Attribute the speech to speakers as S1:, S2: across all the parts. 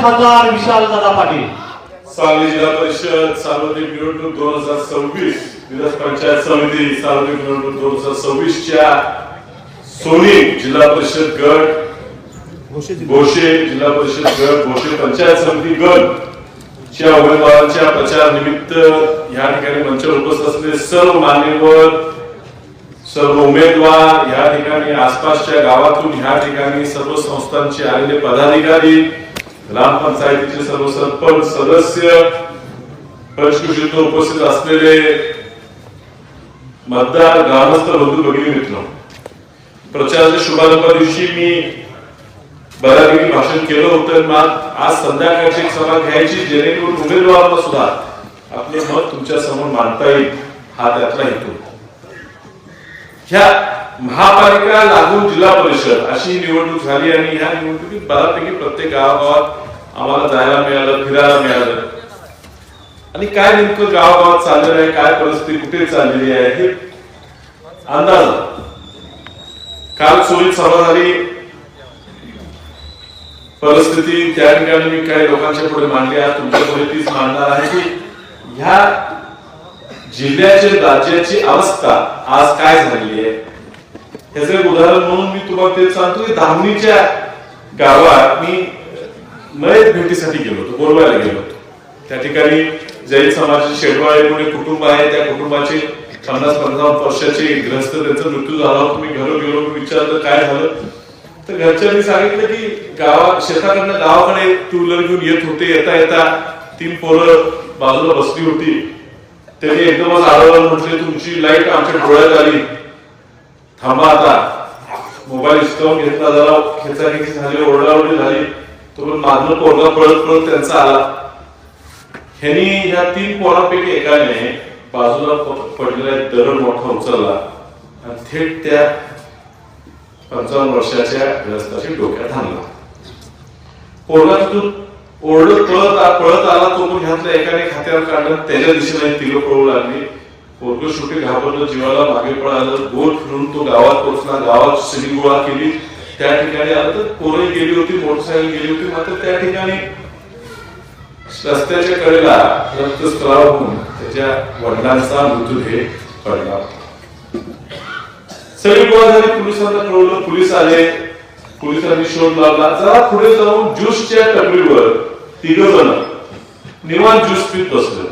S1: खासदार विशालदादा पाटील.
S2: सांगली जिल्हा परिषद सार्वत्रिक निवडणूक 2026 विधान पंचायत समिती सार्वत्रिक निवडणूक 2026 च्या सोनी जिल्हा परिषद गट भोसे जिल्हा परिषद गट भोसे पंचायत समिती गट च्या उमेदवारांच्या प्रचार निमित्त या ठिकाणी मंचावर उपस्थित असलेले सर्व मान्यवर सर्व उमेदवार या ठिकाणी आसपासच्या गावातून या ठिकाणी सर्व संस्थांचे आलेले पदाधिकारी ग्रामपंचायतीचे सर्व सरपंच सदस्य पंचकृषीतून उपस्थित असलेले मतदार ग्रामस्थ बंधू भगिनी मित्र प्रचाराच्या शुभारंभा दिवशी मी बऱ्यापैकी भाषण केलं होतं. आज संध्याकाळची एक सभा घ्यायची जेणेकरून उमेदवारांना सुद्धा आपले मत तुमच्या समोर मांडता येईल हा त्यातला हेतू. ह्या महापालिका लागू जिल्हा परिषद अशी निवडणूक झाली आणि ह्या निवडणुकीत बऱ्यापैकी प्रत्येक गावागावात आम्हाला जायला मिळालं फिरायला मिळालं आणि काय नेमकं गावागावात चाललेलं आहे काय परिस्थिती कुठे चाललेली आहे हे अंदाज. काल सोयीत सभा झाली परिस्थिती त्या ठिकाणी मी काही लोकांच्या पुढे मांडली आज तुमच्या पुढे तीच मांडणार आहे की ह्या जिल्ह्याची राज्याची अवस्था आज काय झालेली आहे याचं एक उदाहरण म्हणून मी तुम्हाला ते सांगतो की धामणीच्या गावात मी मयत भेटीसाठी गेलो होतो बोलवायला गेलो होतो. त्या ठिकाणी जैन समाजाचे शेडवाळे कोणी कुटुंब आहे त्या कुटुंबाचे 50-55 वर्षाचे ग्रस्त त्यांचा मृत्यू झाला होता. मी घरी गेलो विचारलं काय झालं तर घरच्यांनी सांगितलं की शेताकडनं गावाकडे टू व्हीलर घेऊन येत होते येता येता 3 पोरं बाजूला बसली होती. त्यांनी एकदमच आढळलं म्हटले तुमची लाईट आमच्या डोळ्यात आली थांबा आता. मोबाईल हिसकावून घेतला जरा खेचाखेची झाली ओरडाओरडी झाली तो पण मागणं पोरगा पळत पळत त्यांचा आला. ह्यांनी ह्या 3 पोरांपैकी एकाने बाजूला पडलेला एक दरड मोठा उचलला आणि थेट त्या 55 वर्षाच्या ग्रस्ताच्या डोक्यात हाणला. पोरगा तिथून ओरडत पळत आला तो पण घातला एकाने खात्यावर काढलं त्याच्या दिशेने तिघं पळू लागली. पोरग शेवटी घाबरलं जीवाला मागे पळालं गोल फिरून तो गावात पोहोचला. गावात सगळी गोळा केली त्या ठिकाणी आलं तर पोरही गेली होती मोटरसायकल गेली होती मात्र त्या ठिकाणी रस्त्याच्या कडेला रक्तस्त्राव होऊन त्याच्या वडिलांचा मृतदेह पडला. सगळी गोळा झाली पोलिसांना कळवलं पोलीस आले पोलिसांनी शोध लावला. जरा पुढे जाऊन ज्यूसच्या टपरीवर 3 जण निवांत ज्यूस पीत बसले.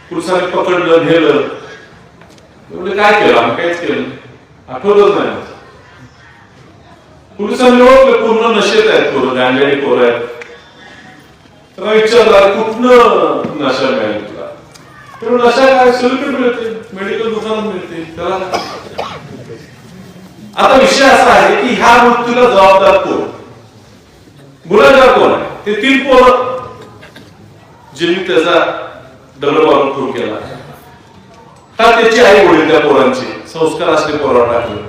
S2: पोलिसांनी पकडलं नेलं म्हणजे काय केलं आम्ही काहीच केलं आठवतच नाही. पोलिसांनी ओळखलं पूर्ण नशेत आहेत पोरं गांजाडी पोरं आहेत. तर विचारलं कुठनं नशा मिळेल तुला नशा काय सगळीकडे मिळते मेडिकल दुकानात मिळते त्याला. आता विषय असा आहे की ह्या मृत्यूला जबाबदार कोण गुन्हेगार कोण आहे ते 3 पोरं ज्यांनी त्याचा डबल मारून खून केला का त्याची आई वडील त्या पोरांचे संस्कार असले पोरांना टाकले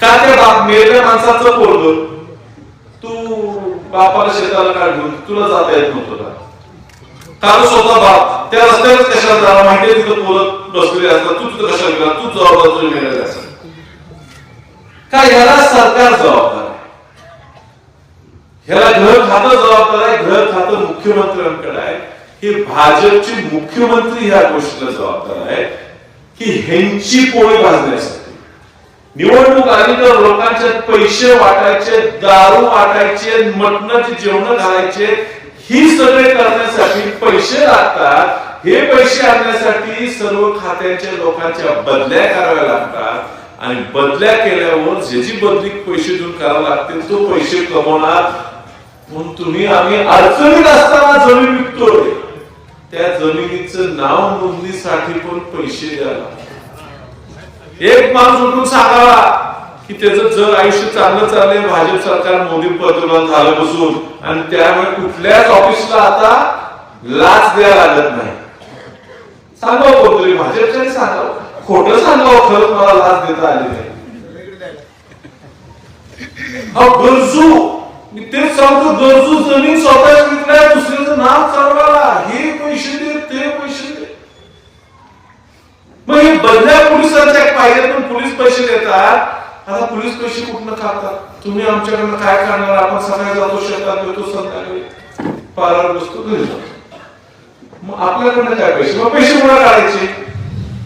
S2: का त्या मेलेल्या माणसाचं पोरग तू बापाला शेताला काढून तुला जाता येत नव्हतं का स्वतः बाप त्या रस्त्यावर कशाला जाणार माहितीये तिथं पोरं बसलेले असतात तू तिथं कशाला गेला तू जबाबदार तुझ्या मेलेले असतात का याला सरकार जबाबदार आहे ह्याला घर खातं जबाबदार आहे घर खातं मुख्यमंत्र्यांकडे आहे. हे भाजपचे मुख्यमंत्री ह्या गोष्टीला जबाबदार आहे की ह्यांची पोळी भाजण्यासाठी निवडणूक आली तर लोकांचे पैसे वाटायचे दारू वाटायचे मटणाची जेवण घालायचे ही सगळे करण्यासाठी पैसे लागतात. हे पैसे आणण्यासाठी सर्व खात्याच्या लोकांच्या बदल्या कराव्या लागतात आणि बदल्या केल्यावर ज्याची बदली पैसे देऊन करावं लागते तो पैसे कमवणार. म्हणून तुम्ही आम्ही अडचणीत असताना जमीन विकतोय त्या जमिनीचं नाव नोंदणीसाठी पण पैसे द्यायला. एक माणूस उठून सांगावा की त्याचं जग आयुष्य चांगलं चाललंय भाजप सरकार मोदी पंतप्रधान झालं बसून आणि त्यामुळे कुठल्याच ऑफिसला आता लाच द्यायला लागत नाही. सांगावं कोणतरी भाजपच्याने सांगावं खोटं सांगावं खरंच मला लाच देता आली नाही. गरजू मी तेच सांगतो गरजू जमीन स्वतः विकलाय दुसऱ्याचं नाव चालवायला हे पैसे दे ते पैसे दे. मग हे बदल्या पोलिसांच्या पाहिजे पण पोलीस पैसे देतात आता पोलीस पैसे कुठनं काढतात? तुम्ही आमच्याकडनं काय काढणार? आपण सकाळी जातो शेतात, येतो संध्याकाळी पारावर बसतो, घरी जातो. मग आपल्याकडनं काय पैसे? मग पैसे कुणा काढायचे?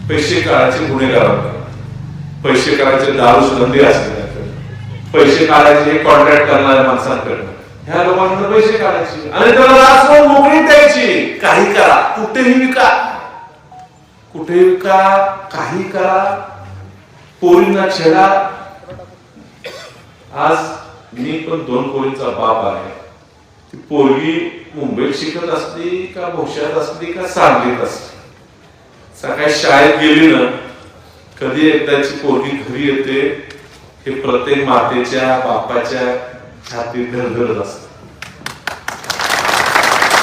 S2: पैसे काढायचे गुन्हेगारांकडे, पैसे काढायचे दारू धंदे असलेल्याकडे, पैसे काढायचे कॉन्ट्रॅक्ट करणाऱ्या माणसांकडनं. ह्या लोकांकडे पैसे काढायचे आणि त्याला राजकोट मोकळी द्यायची. काही करा, कुठेही विका, कुठेही विका, काही करा, पोरींना छेडा. आज मी पण 2 पोरींचा बाप आहे. ती पोरगी मुंबईत शिकत असली का भोश्यात असली का सांगलीत असली, सकाळी शाळेत गेली ना, कधी एकदाची पोरगी घरी येते, हे प्रत्येक मातेच्या बापाच्या छातीत धडधडत असत.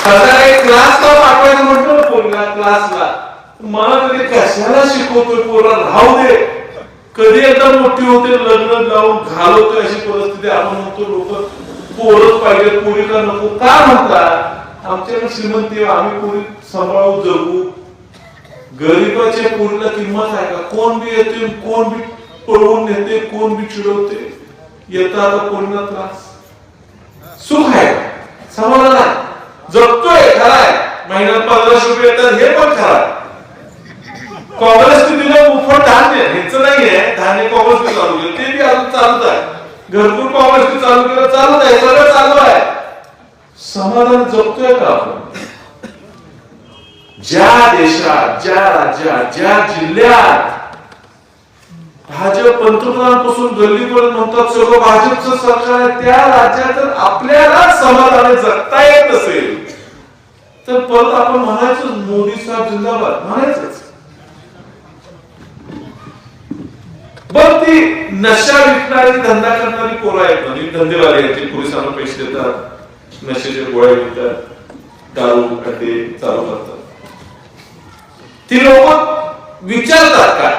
S2: सकाळी क्लासला पाठवायचं म्हटलं ना पोरीला, क्लासला, मला कधी कशाला शिकवतोय पोरा, राहू दे. कधी एकदा मोठी होते, लग्न लावून घालवतोय, अशी परिस्थिती. आपण म्हणतो लोक पोरच पाहिजे, पोरी का नको का म्हणतात? आमच्याकडे श्रीमंती, आम्ही पोरी सांभाळू जगू. गरीबाच्या पोरीला किंमत आहे का? कोण बी येते, कोण बी पळवून नेते, कोण बी चिडवते. येतात आता पोरीला त्रास. सुख आहे समाधान आहे, जगतोय, खरं आहे. महिन्यात 1500 रुपये येतात, हे पण खरं आहे. काँग्रेसने दिलं मुफत धान्य, ह्याचं नाहीये, धान्य काँग्रेसने चालू केलं, ते बी अजून चालूच आहे. घरकुल काँग्रेसने चालू केलं, चालूच आहे, सगळं चालू आहे. समाधान जगतोय का आपण? ज्या देशात, ज्या राज्यात, ज्या जिल्ह्यात भाजप पंतप्रधानापासून गल्लीपर्यंत म्हणतात सगळं भाजपचं सरकार आहे, त्या राज्यात जर आपल्याला समाधान जगता येत असेल तर परत आपण म्हणायचं मोदी साहेब जिंदाबाद, म्हणायचंच. बघ, ती नशा विकणारी, धंदा करणारी पोरं आहेत ना, धंदेवाले आहेत, पोलिसांना पैसे देतात, नशेच्या गोळ्या विकतात, दारू अड्डे चालू करतात. ती लोक विचारतात का?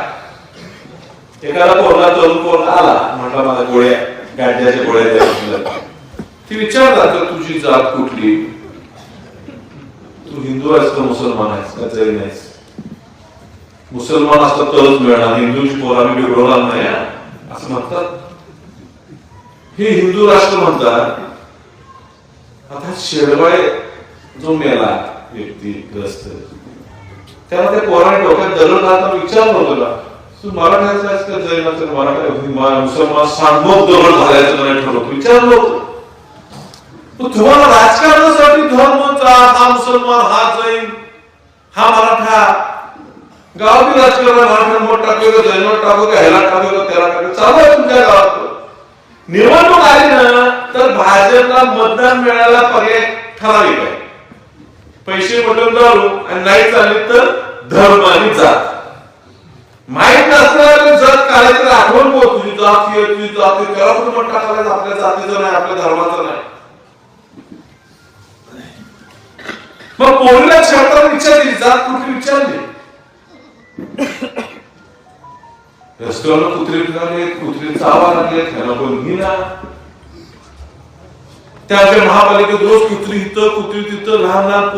S2: एखादा पोरला, तरुण पोरला आला, म्हटलं मला गोळ्या, गांजाच्या गोळ्या द्या, ती विचारतात का तुझी जात कुठली, तू हिंदू आहेस का मुसलमान आहेस का जैन आहेस? मुसलमान असला तरच मिळणार, हिंदूची पोर आम्ही बिघडवणार नाही असं म्हणतात. हे हिंदू राष्ट्र म्हणतात. आता शेडबाई जो मेला व्यक्तीग्रस्त, त्याला त्या पोराने डोक्यात दरड राहता विचारलं होतं, तू मराठ्याचा आहेस का जैनाचा? मराठा मुसलमान सांगमोग दरड घालायचं नाही ठरवतो, विचारलं होतं. तुम्हाला राजकारणासाठी धर्मचा, हा मुसलमान, हा जैन, हा मराठा, गावातील राजकारण, मराठा मत टाकू का, जैन मत टाकू का, ह्याला टाकू का, त्याला टाकू, चालू आहे तुमच्या गावात. निवडणूक आली ना तर भाजपला मतदान मिळायला पर्याय ठराविक आहे. पैसे बटन दारू, आणि नाही चालले तर धर्म आणि जात. माहीत नसणारे जात काढायचं, आठवण बघ, तुझी जात ही, तुझी जात ही, त्याला कुठं मत टाकायचं? आपल्या जातीचं नाही, आपल्या धर्माचं नाही. मग पोरीला छात्र विचारली, जात कुठली विचारली? रस्त्यावर कुत्रे निघाले, कुत्रे चावा लागले, त्यांना कोण घेईना. त्याच्या महापालिकेत रोज कुत्री इथं, कुत्री तिथं, लहान लहान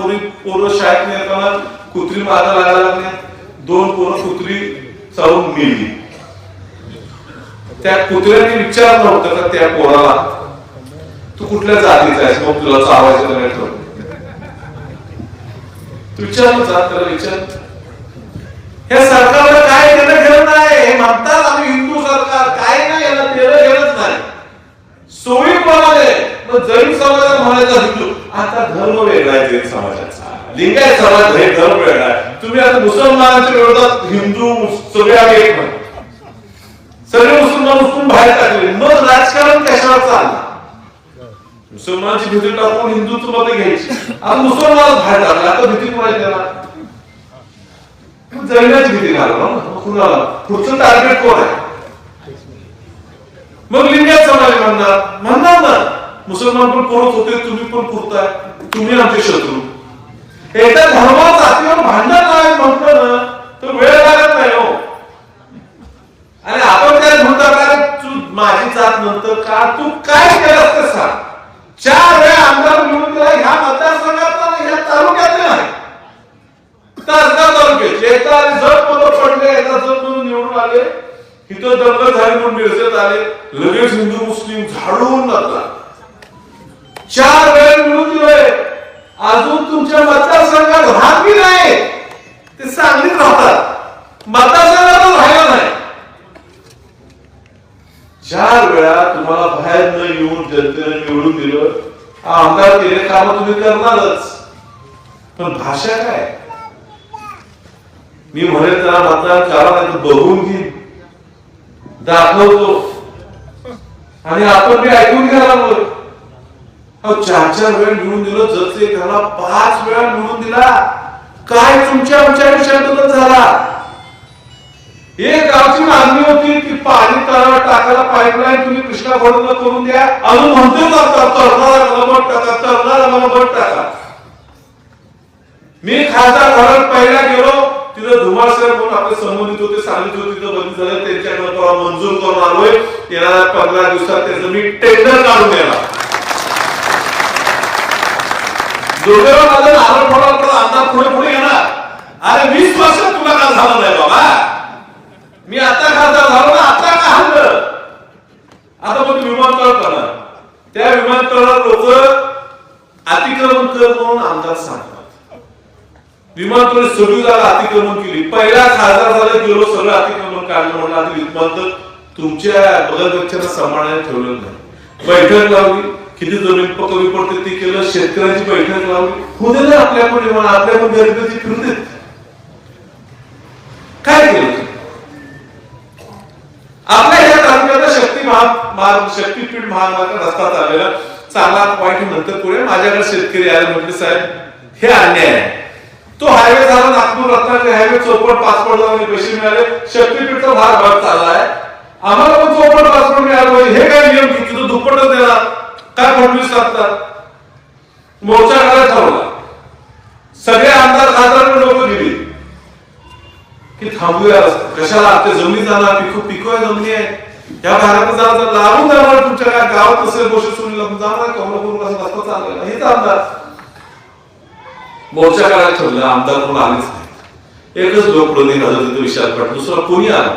S2: पोरं शाळेत येताना कुत्री मागा लागायला लागल्या. 2 पोरं कुत्री चावून मेली. त्या कुत्र्याने विचारलं होतं का त्या पोराला, तू कुठल्या जातीचा आहेस, मग तुला चावायचं नाही ठरवलं? तू विचारलं जात, त्याला विचार. हे सरकारला काय देणं घेणं नाही. हे म्हणतात आम्ही हिंदू सरकार, काय नाही, याला देणं घेणंच नाही. सोयीप्रमाणे मग जैन समाजाला म्हणायचा हिंदू, आता धर्म वेगळा आहे जैन समाजाचा, लिंगायत समाज हे धर्म वेगळा आहे. तुम्ही आता मुसलमानांच्या विरोधात हिंदू सगळे आम्ही एक म्हणतो, सगळे मुसलमान उचलून बाहेर टाकले, मग राजकारण कशावर चाललं? मुसलमानाची भीती टाकून हिंदुत्व मध्ये घ्यायची, आता मुसलमान बाहेर टाकला, आता भीती कोणाची देणार? जैनाची भीती घालणार ना, कुणाला? पुढचं टार्गेट कोण आहे? मग लिंगायत समाज म्हणणार ना, मुसलमान पण पुरत होते, तुम्ही पण पुरताय, तुम्ही आमचे शत्रू. एकदा धर्मा जातीवर भांडण नाही म्हटलं ना तर वेळ लागत नाही हो. आणि आपण काय म्हणतो, तू माझी जात नंतर का, तू काय केलं ते सांग. 4 वेळा आमदार निवडून दिला ह्या मतदारसंघात, ह्या तालुक्यात नाही, तासगाव तालुक्यात. एकदा जत पदं पडले, एकदा जत म्हणून निवडून आले, इथं तिथं दंगल झाली म्हणून मिरजेत आले, लगेच हिंदू मुस्लिम झाडून लागला. 4 वेळा मिळून दिलंय, अजून तुमच्या मतदारसंघात राहत बी नाही. ते सांगलीत राहतात, मतदारसंघात राहिला नाही. 4 वेळा तुम्हाला बाहेर न येऊन जनतेने निवडून दिलं, आमदार केले काम तुम्ही करणारच. पण भाषा काय? मी म्हणेल त्याला मतदान करा, नाही तर बघून घेईन, दाखवतो, आणि आपण बी ऐकून घ्यायला लागलो. 4 वेळा निवडून दिलं, जसे त्याला 5 वेळा निवडून दिला. काय तुमच्या आमच्या विषयात बदल झाला? एक गावची मागणी होती की पाणी तळाला टाकायला पाईपलाईन तुम्ही कृष्णा खोडला करून द्या, अजून म्हणतोय तरणारा मला मत टाका, तरणारा मला मत टाका. मी खासदार घरात पहिला गेलो, तिथं धुमाळ साहेब म्हणून आपले संबंधित होते, सांगितले होते, तिथं बदली झालं, त्यांच्याकडे मंजूर करून आलोय. येणाऱ्या 15 दिवसात त्याचं मी टेंडर काढून देणार. दुर्दैवाने माझं नारळ फोडायला आमदार पुढे येणार. अरे 20 वर्ष तुला का झालं नाही बाबा? मी आता खासदार झालो ना, आता का हल्लं? आता मग विमानतळ करणार, त्या विमानतळावर लोक अतिक्रमण कर म्हणून आमदार सांगतात. विमानतळ सगळी जागा अतिक्रमण केली. पहिला खासदार झाला, गेलो सगळं अतिक्रमण काढलं म्हणून आता विमानतळ तुमच्या बगलगच्च्याला सांभाळायला ठेवलं नाही. बैठक लावली, किती जमीन कमी पडते ते केलं, शेतकऱ्यांची बैठक लावली. होते ना आपल्या पण विमान, आपल्या पण गरिबाची फिरते. काय केलं? आपल्या या तालुक्यात शक्तीपीठ महामार्ग रस्ता चाललेला चांगला वाईट नंतर पुढे माझ्याकडे शेतकरी आले, म्हटले साहेब हे अन्याय आहे. तो हायवे झाला, नागपूर रत्नागिरी हायवे चौपट पासपोर्ट जाऊन पैसे मिळाले, शक्तीपीठचा भाग चाललाय, आम्हाला पण चौपट पासपोर्ट मिळाला. हे काय नियम की तुझं दुप्पटच देणार? काय फडणवीस सांगतात? मोर्चा करायला ठरवला, सगळे आमदार खासदार लोक गेली की थांबूया, कशाला आपल्या जमिनी जाणार, पिको जमिनी आहे, या भागात जाणार, लागून जाणार, तुमच्या काय गावात तसे गोष्टी सुरू जाणार, कमला करून कसं रस्ता चाललेला. हेच आमदार मोर्चा करायला ठरवला, आमदार कोण आलेच नाही. एकच लोकप्रतिनिधी हजर तिथे विशाल, दुसरा कोणी आला?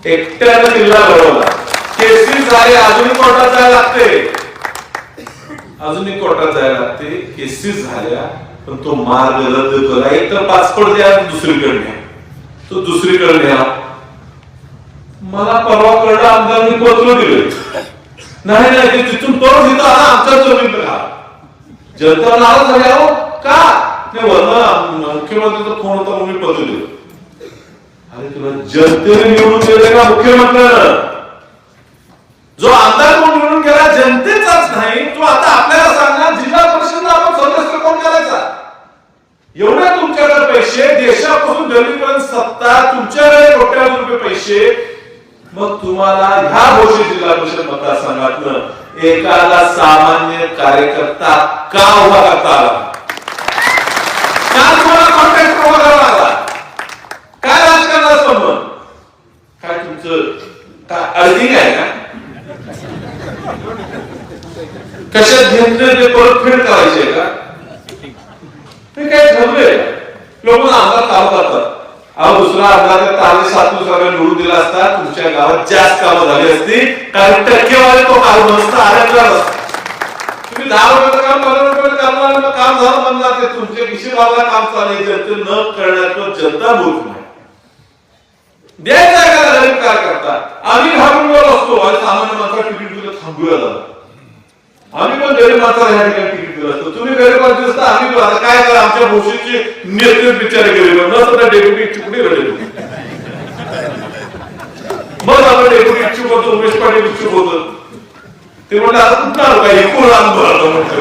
S2: एकट्यानं किल्ला लढवला, केसेस झाले, अजूनही कोर्टात जायला लागते, अजूनही कोर्टात जायला लागते. केसेस झाल्या, पण तो मार्ग रद्द करा. एक तर पासपोर्ट द्या, दुसरीकडे न्या, तो दुसरीकडे न्या. मला परवा कळलं, आमदारांनी पत्र दिलं, नाही ते तिथून परत इथं आला, आमच्या जमीन का जनता नाराज झाली. अहो का नाही, वरनं मुख्यमंत्र्यांचा फोन होता म्हणून मी पत्र दिलं. अरे तुला जनतेने निवडून दिलं का मुख्यमंत्र्यानं? जो आमदार कोण निवडून गेला जनतेचाच नाही, तो आता आपल्याला सांगणार जिल्हा परिषदला आपण सदस्य कोण करायचा? एवढे तुमच्याकडे पैसे, देशापासून गल्लीपर्यंत सत्ता, तुमच्याकडे कोट्यावधी रुपये पैसे, मग तुम्हाला ह्या घोषित जिल्हा परिषद मतदारसंघातनं एखादा सामान्य कार्यकर्ता का उभा करता आला? का तुम्हाला कॉन्ट्रॅक्ट उभा करावा लागला? काय राजकारणाचा संबंध? काय तुमचं काय अर्धिंग आहे का? कशात घेतले ते परतफेड करायचे का? हे काय ठरले? लोक आमदार काम करतात. अहो दुसरा आमदार ताले 7 दिवसाला निवडून दिला असता, तुमच्या गावात जास्त कामं झाली असती, कारण टक्केवारी तो काम नसता, आरक्षण असतं. तुम्ही 10 रुपयाचं काम 15 रुपयाचं करणार, काम झालं म्हणणार, ते तुमच्या किशोराला काम चालायचं ते न करण्याचं जनता मूर्ख नाही. द्यायचा एखादा गरीब कार्यकर्ता, आम्ही घाबरून गेलो असतो, आणि सामान्य माणसाला तिकीट दिलं थांबूया झालं. आम्ही पण गरीब माणसाला ह्या ठिकाणी तिकीट दिलं असतं. तुम्ही गरीब माणसं आम्ही आता काय करा, आमच्या भोशीचे नेते बिचारे गरीब नसतं, डेप्युटी इच्छुक कुठे घडले. मग आपण डेप्युटी इच्छुक होतो, उमेश पाटील इच्छुक होतो. ते म्हणलं आता कुठं आलो काय एकूण अनुभव म्हणतो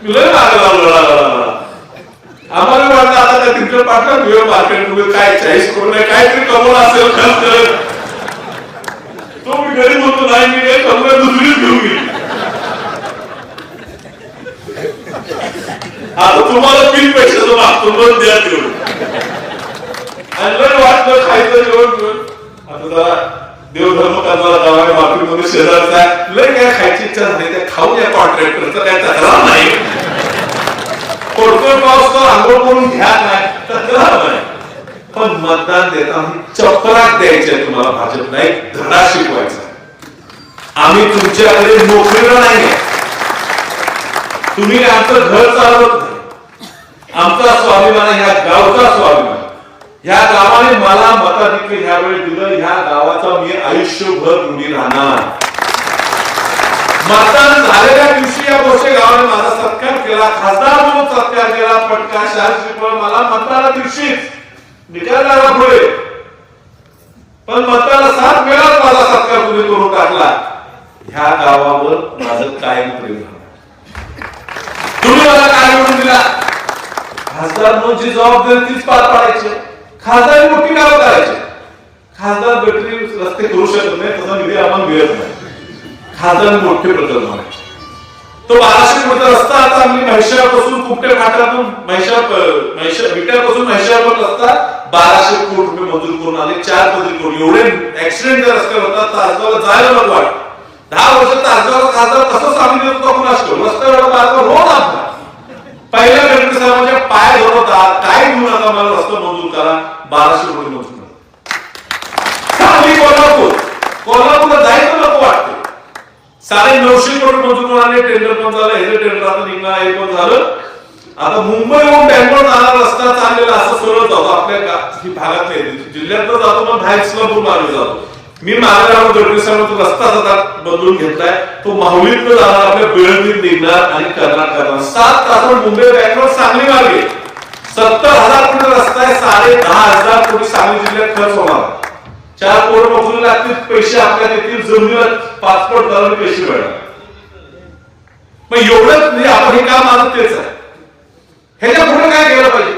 S2: लय लागला. आम्हाला वाटलं आता त्या तिकडे पाठवा वेळ मार्केट काय 40 करोड काहीतरी कमवलं असेल खर्च. तो मी गरीब होतो, नाही मी काही कमवलं, दुसरीच घेऊन गेली. आता तुम्हाला 3 पैशाचं मागतो, मग द्या तेवढं. आणि लय वाटलं खायचं जेवण. आता जरा देवधर्म करणारा गावाने मार्केटमध्ये शेजारचा लय काय खायची इच्छा झाली, त्या खाऊन या कॉन्ट्रॅक्टरचा काय तक्रार नाही. पडतोय पाऊस तर आंघोळ करून घ्या, नाही तक्रार नाही. पण मतदान देताना चपराक द्यायचे तुम्हाला भाजपला एक धडा शिकवायचा. आम्ही तुमच्याकडे नोकरीला नाही, तुम्ही आमचं घर चालवत नाही. आमचा स्वाभिमान ह्या गावचा स्वाभिमान, ह्या गावाने मला मताधिक्य ह्यावेळी दिलं, ह्या गावाचा मी आयुष्यभर ऋणी राहणार. मतदान झालेल्या दिवशी या बोशे गावाने माझा सत्कार केला, खासदार म्हणून सत्कार केला, फटका शाल मला मतदाना दिवशीच निकाल लागला पुढे, पण मतदानाला 7 वेळा माझा सत्कार तुम्ही करून टाकला. ह्या गावावर माझं कायम प्रेम राहणार. तुम्ही मला काय म्हणून दिला? खासदार म्हणून जी जबाबदारी तीच पार पाडायची. खासदार मोठी गावं करायची. खासदार बेटरी रस्ते करू शकत नाही, तसा निधी आम्हाला मिळत नाही. खासदार मोठे प्रकल्प म्हणायचे. तो 1200 कोटीचा रस्ता आता आम्ही म्हैशाळपासून कुमटे फाट्यातून विट्यापासून म्हैशाळवर रस्ता 1200 कोटी रुपये मंजूर करून आले. 4 पदरी करून एवढे ऍक्सिडेंट रस्त्यावर होता, तासगावला जायला नको वाट. 10 वर्ष तासगावचा खासदार कसं सांगून देतो आपण असतो. रस्त्यावर तासगाव रोड आपला पहिल्या गणपती साहेबांच्या पाय धरवतात, काय घेऊन आता मला रस्ता मंजूर करा, 1200 कोटी मंजूर करा. सांगली कोल्हापूरला जायचं नको वाटतं. 950 कोटी मंजूर करून टेंडर पण झालं, हे टेंडर आता निघणार, हे पण झालं. आता मुंबईहून बँगलोर जाणारा रस्ता चाललेला असं सरळ जातो आपल्या भागात नाही, जिल्ह्यात जातो पण बाहेर इस्लामपूर मार्गे जातो. मी मार्गावर गडकरीसाहेबांचा रस्ता आता बदलून घेतलाय, तो माहुलीतनं जाणार आपल्या बेळगीत निघणार आणि कर्नाटकात 7 तासावर मुंबई बँगलोर सांगली मार्गे 70,000 कोटी रस्ता आहे. 10,500 कोटी सांगली जिल्ह्यात खर्च होणार. 4 करोड नोकरी लागतील, पैसे आपल्यात येतील, जमिनीवर पासपोर्ट करायला पैसे मिळणार. मग एवढंच म्हणजे आपण हे काम माझं तेच आहे. ह्याच्या पुढे काय केलं पाहिजे?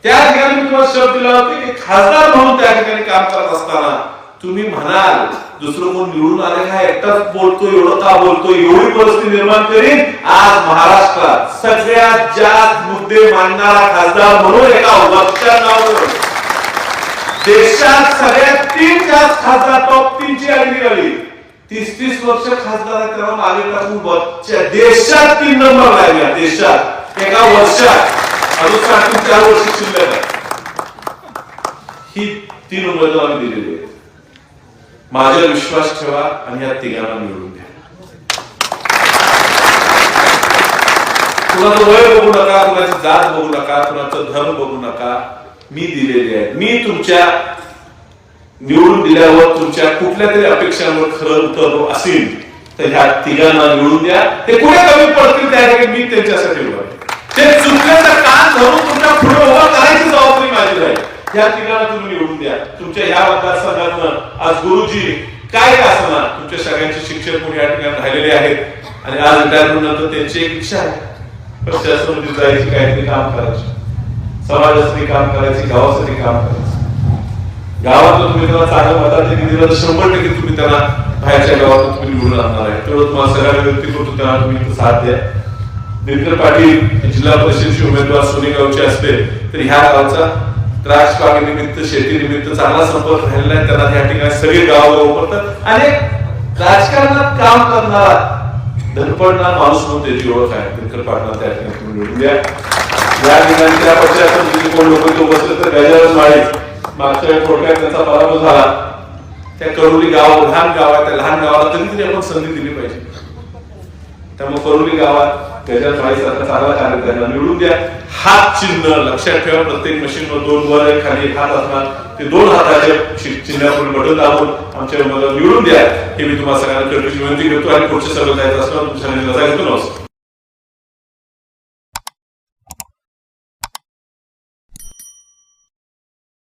S2: त्या ठिकाणी मी तुम्हाला शब्द दिला होता की खासदार म्हणून त्या ठिकाणी काम करत असताना तुम्ही म्हणाल दुसरं कोण निवडून आले का एकटाच बोलतो, एवढं का बोलतो, एवढी परिस्थिती निर्माण करीन. आज महाराष्ट्रात सगळ्यात जास्त मुद्दे मांडणारा खासदार म्हणून एका वक्त्या नावावर देशात सगळ्यात 3 जास्त खासदार टॉप 3 ची यादी निघाली. 30-30 वर्ष खासदार त्याला मागे टाकून देशात 3 नंबर लागला. देशात एका वर्षात अजून 4 वर्ष शिल्लक आहे. ही 3 उमेदवार दिलेली आहेत. माझ्यावर विश्वास ठेवा आणि या तिघांना निवडून द्या. कुणाचं वय बघू नका, कुणाची जात बघू नका, कुणाचं धर्म बघू नका. मी दिलेले आहे. मी तुमच्या निवडून दिल्यावर तुमच्या कुठल्या तरी अपेक्षांवर खरं उतरलो असेल तर ह्या तिघांना निवडून द्या. ते कुठे कमी पडतील त्या ठिकाणी मी त्यांच्यासाठी उभा आहे. ते चुकल्याचं कान धरून तुमच्या पुढे उभा करायची जबाबदारी माझी राहील. या तिघांना तुम्ही निवडून द्या. तुमच्या ह्या मतदारसंघातनं आज गुरुजी काय असणार, तुमच्या सगळ्यांचे शिक्षक कोणी या ठिकाणी राहिलेले आहेत आणि आज रिटायरमेंट नंतर त्यांची एक इच्छा आहे पक्षासमितीत जायची, काहीतरी काम करायची, समाजासाठी काम करायचे, गावासाठी काम करायचं. गावातलं तुम्ही त्याला चांगलं मताधिक्य दिलं तर 100% तुम्ही त्याला बाहेरच्या गावातून तुम्ही निवडून आणणार आहे. तेवढं तुम्हाला सगळ्या विनंती करतो, त्यांना तुम्ही साथ द्या. दिनकर पाटील जिल्हा परिषदेचे उमेदवार सोनेगावचे असते तर ह्या गावचा द्राक्ष बागेनिमित्त, शेतीनिमित्त चांगला संपर्क राहिलेला आहे. त्यांना त्या ठिकाणी सगळे गाव वापरतात आणि राजकारणात काम करणारा धडपडणारा माणूस म्हणून त्याची ओळख आहे. दिनकर पाटील त्या ठिकाणी तुम्ही निवडून द्या. या ठिकाणी त्या पक्षातून कोण लोक तो बसले तर गजानन माळी मागच्या थोडक्यात त्यांचा पराभव झाला. त्या करोली गाव लहान गाव आहे, त्या लहान गावाला तरी आपण संधी दिली पाहिजे. त्यामुळे करोली गावात गजानन माळी सारखा चांगला कार्यकर्त्यांना निवडून द्या. हात चिन्ह लक्षात ठेवा, प्रत्येक मशीनवर 2 वर एक खाली 1 हात असणार. ते 2 हाताचे चिन्हावर बटन दाबून आमच्या निवडून द्या. हे मी तुम्हाला सगळ्यांना विनंती करतो आणि पुढचे सगळं जायचं असणार तुमच्या नमस्कार.